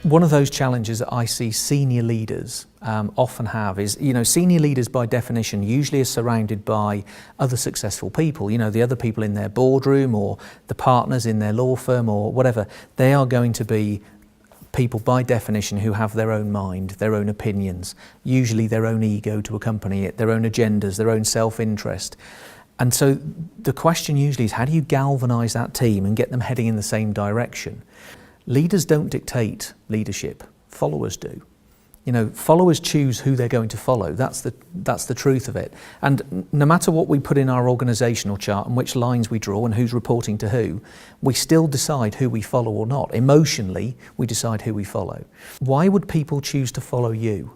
One of those challenges that I see senior leaders often have is, senior leaders by definition usually are surrounded by other successful people, the other people in their boardroom or the partners in their law firm or whatever. They are going to be people by definition who have their own mind, their own opinions, usually their own ego to accompany it, their own agendas, their own self-interest. And so the question usually is, how do you galvanise that team and get them heading in the same direction? Leaders don't dictate leadership, followers do. Followers choose who they're going to follow. That's the truth of it. And no matter what we put in our organisational chart and which lines we draw and who's reporting to who, we still decide who we follow or not. Emotionally, we decide who we follow. Why would people choose to follow you?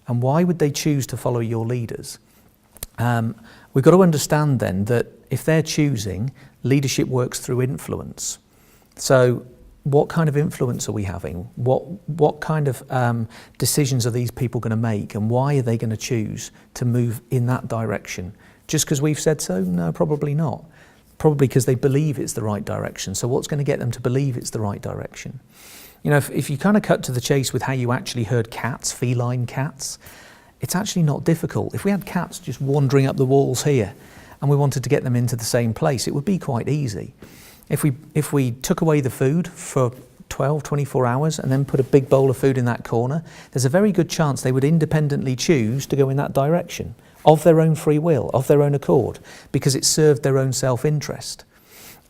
And why would they choose to follow your leaders? We've got to understand then that if they're choosing, leadership works through influence. So what kind of influence are we having? What kind of decisions are these people going to make, and why are they going to choose to move in that direction? Just because we've said so? No, probably not. Probably because they believe it's the right direction. So what's going to get them to believe it's the right direction? If you kind of cut to the chase with how you actually herd cats, feline cats, it's actually not difficult. If we had cats just wandering up the walls here and we wanted to get them into the same place, it would be quite easy. If we took away the food for 12, 24 hours and then put a big bowl of food in that corner, there's a very good chance they would independently choose to go in that direction of their own free will, of their own accord, because it served their own self-interest.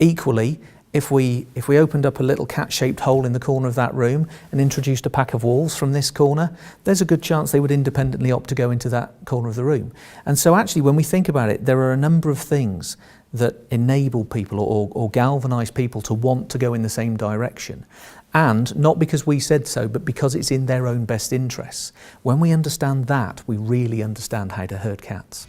Equally, if we opened up a little cat-shaped hole in the corner of that room and introduced a pack of wolves from this corner, there's a good chance they would independently opt to go into that corner of the room. And so actually, when we think about it, there are a number of things that enable people or galvanise people to want to go in the same direction. And not because we said so, but because it's in their own best interests. When we understand that, we really understand how to herd cats.